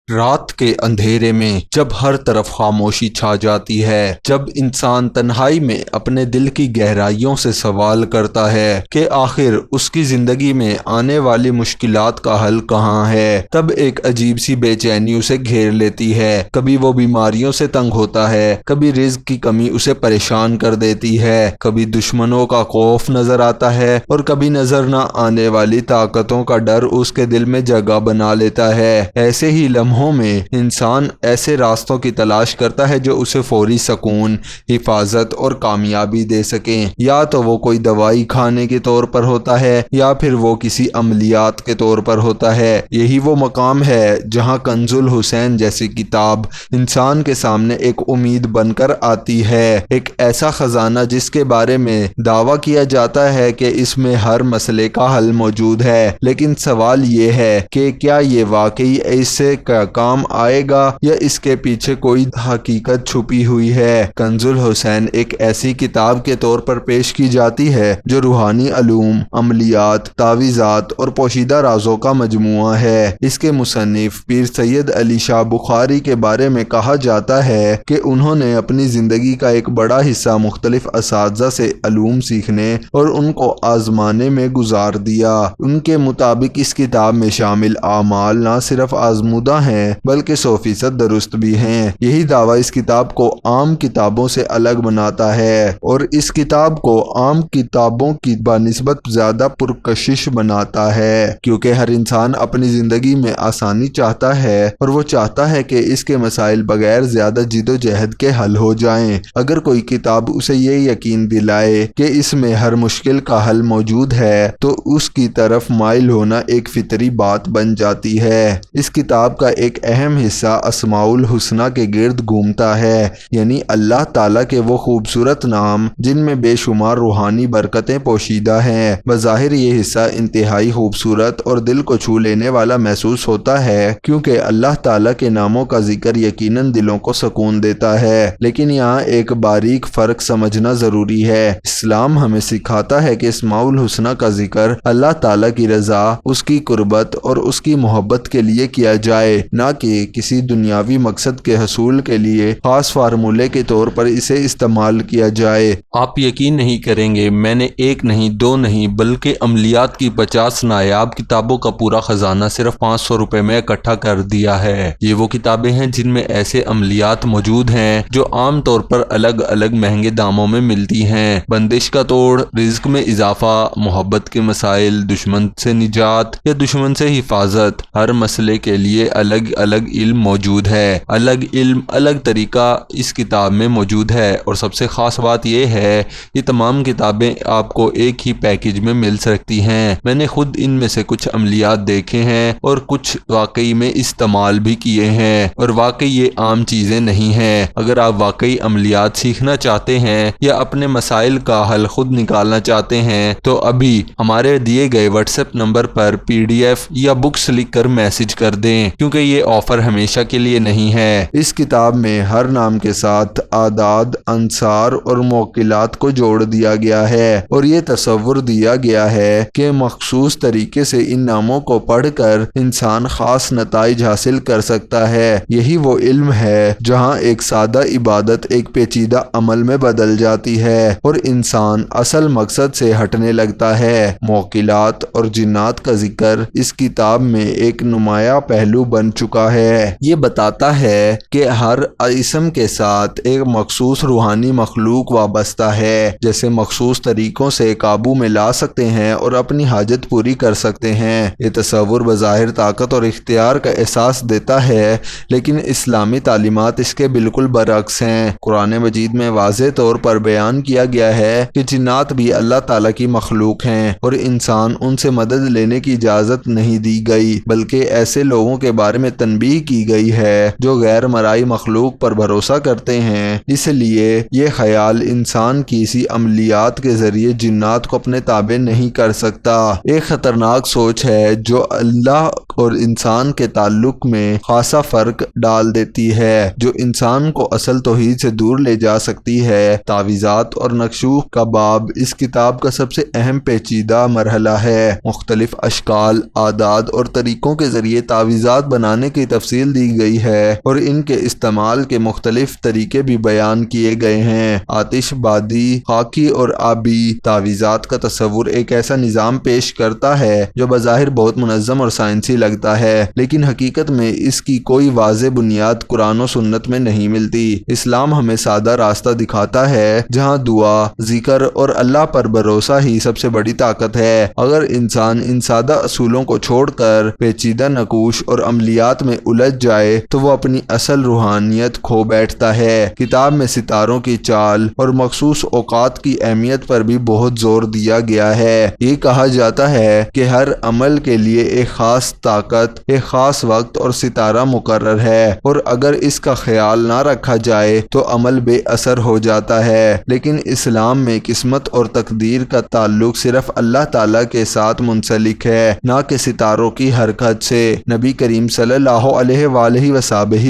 رات کے اندھیرے میں جب ہر طرف خاموشی چھا جاتی ہے، جب انسان تنہائی میں اپنے دل کی گہرائیوں سے سوال کرتا ہے کہ آخر اس کی زندگی میں آنے والی مشکلات کا حل کہاں ہے، تب ایک عجیب سی بے چینی اسے گھیر لیتی ہے۔ کبھی وہ بیماریوں سے تنگ ہوتا ہے، کبھی رزق کی کمی اسے پریشان کر دیتی ہے، کبھی دشمنوں کا خوف نظر آتا ہے اور کبھی نظر نہ آنے والی طاقتوں کا ڈر اس کے دل میں جگہ بنا لیتا ہے۔ ایسے ہی لمحوں میں انسان ایسے راستوں کی تلاش کرتا ہے جو اسے فوری سکون، حفاظت اور کامیابی دے سکیں۔ یا تو وہ کوئی دوائی کھانے کے طور پر ہوتا ہے یا پھر وہ کسی عملیات کے طور پر ہوتا ہے۔ یہی وہ مقام ہے جہاں کنز الحسین جیسی کتاب انسان کے سامنے ایک امید بن کر آتی ہے، ایک ایسا خزانہ جس کے بارے میں دعویٰ کیا جاتا ہے کہ اس میں ہر مسئلے کا حل موجود ہے۔ لیکن سوال یہ ہے کہ کیا یہ واقعی ایسے کام آئے گا یا اس کے پیچھے کوئی حقیقت چھپی ہوئی ہے؟ کنز الحسین ایک ایسی کتاب کے طور پر پیش کی جاتی ہے جو روحانی علوم، عملیات، تعویذات اور پوشیدہ رازوں کا مجموعہ ہے۔ اس کے مصنف پیر سید علی شاہ بخاری کے بارے میں کہا جاتا ہے کہ انہوں نے اپنی زندگی کا ایک بڑا حصہ مختلف اساتذہ سے علوم سیکھنے اور ان کو آزمانے میں گزار دیا۔ ان کے مطابق اس کتاب میں شامل اعمال نہ صرف آزمودہ ہیں بلکہ 100% درست بھی ہیں۔ یہی دعویٰ اس کتاب کو عام کتابوں سے الگ بناتا ہے اور اس کتاب کو عام کتابوں کی بنسبت زیادہ پرکشش بناتا ہے، کیونکہ ہر انسان اپنی زندگی میں آسانی چاہتا ہے اور وہ چاہتا ہے کہ اس کے مسائل بغیر زیادہ جد و جہد کے حل ہو جائیں۔ اگر کوئی کتاب اسے یہ یقین دلائے کہ اس میں ہر مشکل کا حل موجود ہے تو اس کی طرف مائل ہونا ایک فطری بات بن جاتی ہے۔ اس کتاب کا ایک اہم حصہ اسماء الحسنی کے گرد گھومتا ہے، یعنی اللہ تعالیٰ کے وہ خوبصورت نام جن میں بے شمار روحانی برکتیں پوشیدہ ہیں۔ بظاہر یہ حصہ انتہائی خوبصورت اور دل کو چھو لینے والا محسوس ہوتا ہے، کیونکہ اللہ تعالیٰ کے ناموں کا ذکر یقیناً دلوں کو سکون دیتا ہے۔ لیکن یہاں ایک باریک فرق سمجھنا ضروری ہے۔ اسلام ہمیں سکھاتا ہے کہ اسماء الحسنی کا ذکر اللہ تعالیٰ کی رضا، اس کی قربت اور اس کی محبت کے لیے کیا جائے، نہ کہ کسی دنیاوی مقصد کے حصول کے لیے خاص فارمولے کے طور پر اسے استعمال کیا جائے۔ آپ یقین نہیں کریں گے، میں نے ایک نہیں، دو نہیں بلکہ عملیات کی 50 نایاب کتابوں کا پورا خزانہ صرف 500 روپے میں اکٹھا کر دیا ہے۔ یہ وہ کتابیں ہیں جن میں ایسے عملیات موجود ہیں جو عام طور پر الگ الگ مہنگے داموں میں ملتی ہیں۔ بندش کا توڑ، رزق میں اضافہ، محبت کے مسائل، دشمن سے نجات یا دشمن سے حفاظت، ہر مسئلے کے لیے الگ الگ علم موجود ہے۔ الگ علم، الگ طریقہ اس کتاب میں موجود ہے، اور سب سے خاص بات یہ ہے یہ تمام کتابیں آپ کو ایک ہی پیکج میں مل سکتی ہیں۔ میں نے خود ان میں سے کچھ عملیات دیکھے ہیں اور کچھ واقعی میں استعمال بھی کیے ہیں، اور واقعی یہ عام چیزیں نہیں ہیں۔ اگر آپ واقعی عملیات سیکھنا چاہتے ہیں یا اپنے مسائل کا حل خود نکالنا چاہتے ہیں تو ابھی ہمارے دیے گئے واٹس ایپ نمبر پر PDF یا بکس لکھ کر میسج کر دیں، کیونکہ یہ آفر ہمیشہ کے لیے نہیں ہے۔ اس کتاب میں ہر نام کے ساتھ اعداد، انصار اور موکلات کو جوڑ دیا گیا ہے، اور یہ تصور دیا گیا ہے کہ مخصوص طریقے سے ان ناموں کو پڑھ کر انسان خاص نتائج حاصل کر سکتا ہے۔ یہی وہ علم ہے جہاں ایک سادہ عبادت ایک پیچیدہ عمل میں بدل جاتی ہے اور انسان اصل مقصد سے ہٹنے لگتا ہے۔ موکلات اور جنات کا ذکر اس کتاب میں ایک نمایاں پہلو بن چکا ہے۔ یہ بتاتا ہے کہ ہر اسم کے ساتھ ایک مخصوص روحانی مخلوق وابستہ ہے، جیسے مخصوص طریقوں سے قابو میں لا سکتے ہیں اور اپنی حاجت پوری کر سکتے ہیں۔ یہ تصور بظاہر طاقت اور اختیار کا احساس دیتا ہے، لیکن اسلامی تعلیمات اس کے بالکل برعکس ہیں۔ قرآن مجید میں واضح طور پر بیان کیا گیا ہے کہ جنات بھی اللہ تعالیٰ کی مخلوق ہیں اور انسان ان سے مدد لینے کی اجازت نہیں دی گئی، بلکہ ایسے لوگوں کے بارے میں تنبیہ کی گئی ہے جو غیر مرئی مخلوق پر بھروسہ کرتے ہیں۔ اس لیے یہ خیال انسان کسی عملیات کے ذریعے جنات کو اپنے تابع نہیں کر سکتا۔ ایک خطرناک سوچ ہے جو اللہ اور انسان کے تعلق میں خاصا فرق ڈال دیتی ہے، جو انسان کو اصل توحید سے دور لے جا سکتی ہے۔ تعویذات اور نقشوں کا باب اس کتاب کا سب سے اہم پیچیدہ مرحلہ ہے۔ مختلف اشکال، اعداد اور طریقوں کے ذریعے تعویذات بنانے بنانے کی تفصیل دی گئی ہے اور ان کے استعمال کے مختلف طریقے بھی بیان کیے گئے ہیں۔ آتش بادی، خاکی اور آبی تعویذات کا تصور ایک ایسا نظام پیش کرتا ہے جو بظاہر بہت منظم اور سائنسی لگتا ہے، لیکن حقیقت میں اس کی کوئی واضح بنیاد قرآن و سنت میں نہیں ملتی۔ اسلام ہمیں سادہ راستہ دکھاتا ہے جہاں دعا، ذکر اور اللہ پر بھروسہ ہی سب سے بڑی طاقت ہے۔ اگر انسان ان سادہ اصولوں کو چھوڑ کر پیچیدہ نقوش اور عملیات میں الجھ جائے تو وہ اپنی اصل روحانیت کھو بیٹھتا ہے۔ کتاب میں ستاروں کی چال اور مخصوص اوقات کی اہمیت پر بھی بہت زور دیا گیا ہے۔ یہ کہا جاتا ہے کہ ہر عمل کے لیے ایک خاص طاقت، ایک خاص وقت اور ستارہ مقرر ہے، اور اگر اس کا خیال نہ رکھا جائے تو عمل بے اثر ہو جاتا ہے۔ لیکن اسلام میں قسمت اور تقدیر کا تعلق صرف اللہ تعالیٰ کے ساتھ منسلک ہے، نہ کہ ستاروں کی حرکت سے۔ نبی کریم صلی اللہ علیہ وآلہ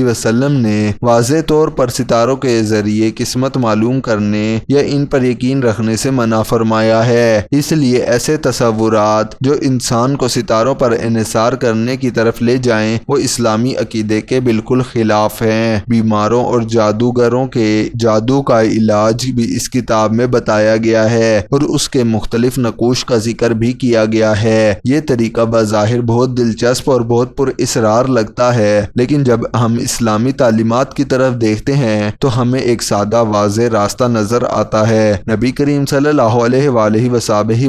وسلم نے واضح طور پر ستاروں کے ذریعے قسمت معلوم کرنے یا ان پر یقین رکھنے سے منع فرمایا ہے۔ اس لیے ایسے تصورات جو انسان کو ستاروں پر انحصار کرنے کی طرف لے جائیں وہ اسلامی عقیدے کے بالکل خلاف ہیں۔ بیماروں اور جادوگروں کے جادو کا علاج بھی اس کتاب میں بتایا گیا ہے اور اس کے مختلف نقوش کا ذکر بھی کیا گیا ہے۔ یہ طریقہ بظاہر بہت دلچسپ اور بہت پر اسرار لگتا ہے، لیکن جب ہم اسلامی تعلیمات کی طرف دیکھتے ہیں تو ہمیں ایک سادہ واضح راستہ نظر آتا ہے۔ نبی کریم صلی اللہ علیہ وآلہ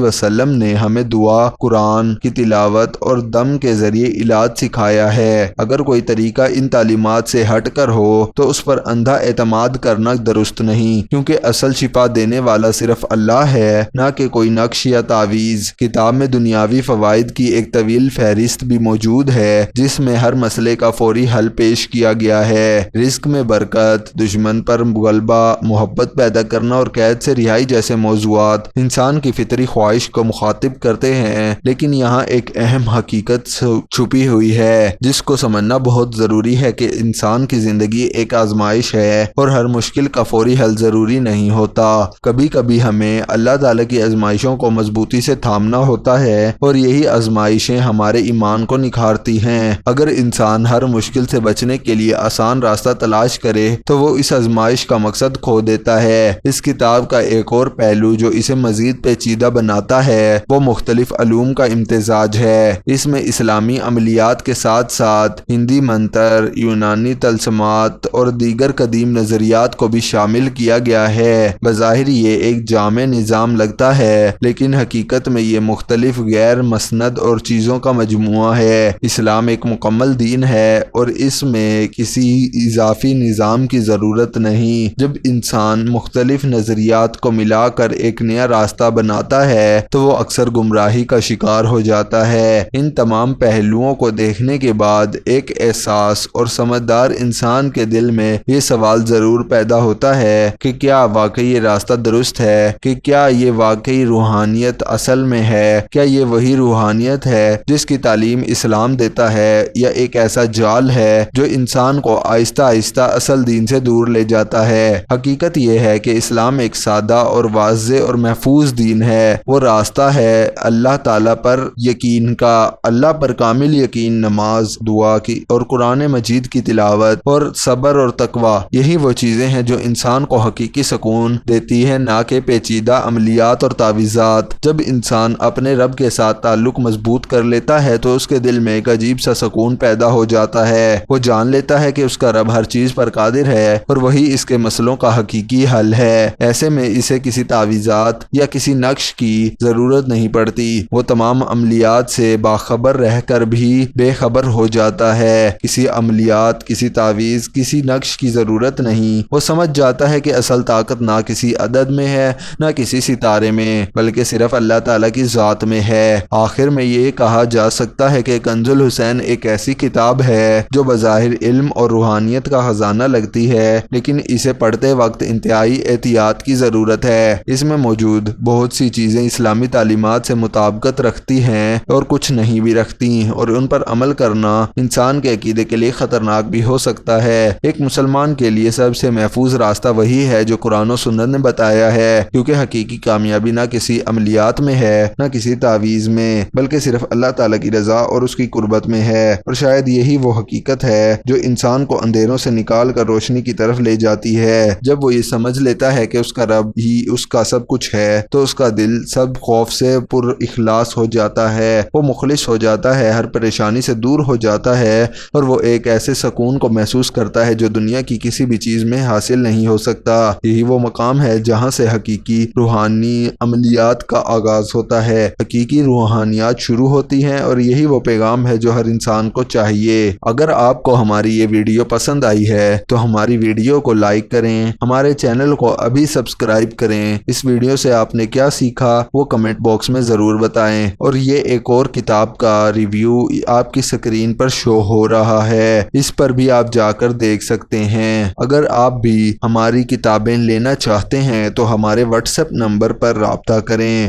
وسلم نے ہمیں دعا، قرآن کی تلاوت اور دم کے ذریعے علاج سکھایا ہے۔ اگر کوئی طریقہ ان تعلیمات سے ہٹ کر ہو تو اس پر اندھا اعتماد کرنا درست نہیں، کیونکہ اصل شفا دینے والا صرف اللہ ہے، نہ کہ کوئی نقش یا تعویذ۔ کتاب میں دنیاوی فوائد کی ایک طویل فہرست بھی موجود ہے جس میں ہر مسئلے کا فوری حل پیش کیا گیا ہے۔ رزق میں برکت، دشمن پر غلبہ، محبت پیدا کرنا اور قید سے رہائی جیسے موضوعات انسان کی فطری خواہش کو مخاطب کرتے ہیں، لیکن یہاں ایک اہم حقیقت چھپی ہوئی ہے جس کو سمجھنا بہت ضروری ہے کہ انسان کی زندگی ایک آزمائش ہے اور ہر مشکل کا فوری حل ضروری نہیں ہوتا۔ کبھی کبھی ہمیں اللہ تعالیٰ کی آزمائشوں کو مضبوطی سے تھامنا ہوتا ہے اور یہی آزمائشیں ہمارے ایمان کو نکھارتی ہیں۔ اگر انسان ہر مشکل سے بچنے کے لیے آسان راستہ تلاش کرے تو وہ اس آزمائش کا مقصد کھو دیتا ہے۔ اس کتاب کا ایک اور پہلو جو اسے مزید پیچیدہ بناتا ہے وہ مختلف علوم کا امتزاج ہے۔ اس میں اسلامی عملیات کے ساتھ ساتھ ہندی منتر، یونانی طلسمات اور دیگر قدیم نظریات کو بھی شامل کیا گیا ہے۔ بظاہر یہ ایک جامع نظام لگتا ہے، لیکن حقیقت میں یہ مختلف غیر مسند اور چیزوں کا مجموعہ ہے۔ اسلام ایک مکمل دین ہے اور اس میں کسی اضافی نظام کی ضرورت نہیں۔ جب انسان مختلف نظریات کو ملا کر ایک نیا راستہ بناتا ہے تو وہ اکثر گمراہی کا شکار ہو جاتا ہے۔ ان تمام پہلوؤں کو دیکھنے کے بعد ایک احساس اور سمجھدار انسان کے دل میں یہ سوال ضرور پیدا ہوتا ہے کہ کیا واقعی یہ راستہ درست ہے، کہ کیا یہ واقعی روحانیت اصل میں ہے، کیا یہ وہی روحانیت ہے جس کی تعلیم اسلام دیتا ہے، یا ایک ایسا جال ہے جو انسان کو آہستہ آہستہ اصل دین سے دور لے جاتا ہے۔ حقیقت یہ ہے کہ اسلام ایک سادہ اور واضح اور محفوظ دین ہے۔ وہ راستہ ہے اللہ تعالیٰ پر یقین کا، اللہ پر کامل یقین، نماز، دعا کی اور قرآن مجید کی تلاوت اور صبر اور تقوی۔ یہی وہ چیزیں ہیں جو انسان کو حقیقی سکون دیتی ہیں، نہ کہ پیچیدہ عملیات اور تعویذات۔ جب انسان اپنے رب کے ساتھ تعلق مضبوط کر لیتا ہے تو اس کے دل میں ایک عجیب سا سکون پیدا ہو جاتا ہے۔ وہ جان لیتا ہے کہ اس کا رب ہر چیز پر قادر ہے اور وہی اس کے مسئلوں کا حقیقی حل ہے۔ ایسے میں اسے کسی تعویذات یا کسی نقش کی ضرورت نہیں پڑتی۔ وہ تمام عملیات سے باخبر رہ کر بھی بے خبر ہو جاتا ہے۔ کسی عملیات، کسی تعویذ، کسی نقش کی ضرورت نہیں۔ وہ سمجھ جاتا ہے کہ اصل طاقت نہ کسی عدد میں ہے، نہ کسی ستارے میں، بلکہ صرف اللہ تعالیٰ کی ذات میں ہے۔ آخر میں یہ کہا جا سکتا ہے کہ کنز الحسین ایک ایسی کتاب ہے جو بظاہر علم اور روحانیت کا خزانہ لگتی ہے، لیکن اسے پڑھتے وقت انتہائی احتیاط کی ضرورت ہے۔ اس میں موجود بہت سی چیزیں اسلامی تعلیمات سے مطابقت رکھتی ہیں اور کچھ نہیں بھی رکھتی، اور ان پر عمل کرنا انسان کے عقیدے کے لیے خطرناک بھی ہو سکتا ہے۔ ایک مسلمان کے لیے سب سے محفوظ راستہ وہی ہے جو قرآن و سنت نے بتایا ہے، کیونکہ حقیقی کامیابی نہ کسی عملیات میں ہے، نہ کسی تعویذ میں، بلکہ صرف اللہ تعالیٰ کی رضا اور اس کی قربت میں ہے۔ اور شاید شاید یہی وہ حقیقت ہے جو انسان کو اندھیروں سے نکال کر روشنی کی طرف لے جاتی ہے۔ جب وہ یہ سمجھ لیتا ہے کہ اس کا رب ہی اس کا سب کچھ ہے تو اس کا دل سب خوف سے پر اخلاص ہو جاتا ہے، وہ مخلص ہو جاتا ہے، ہر پریشانی سے دور ہو جاتا ہے اور وہ ایک ایسے سکون کو محسوس کرتا ہے جو دنیا کی کسی بھی چیز میں حاصل نہیں ہو سکتا۔ یہی وہ مقام ہے جہاں سے حقیقی روحانی عملیات کا آغاز ہوتا ہے، حقیقی روحانیات شروع ہوتی ہیں، اور یہی وہ پیغام ہے جو ہر انسان کو چاہیے۔ اگر آپ کو ہماری یہ ویڈیو پسند آئی ہے تو ہماری ویڈیو کو لائک کریں، ہمارے چینل کو ابھی سبسکرائب کریں۔ اس ویڈیو سے آپ نے کیا سیکھا وہ کمنٹ باکس میں ضرور بتائیں، اور یہ ایک اور کتاب کا ریویو آپ کی سکرین پر شو ہو رہا ہے، اس پر بھی آپ جا کر دیکھ سکتے ہیں۔ اگر آپ بھی ہماری کتابیں لینا چاہتے ہیں تو ہمارے واٹس ایپ نمبر پر رابطہ کریں۔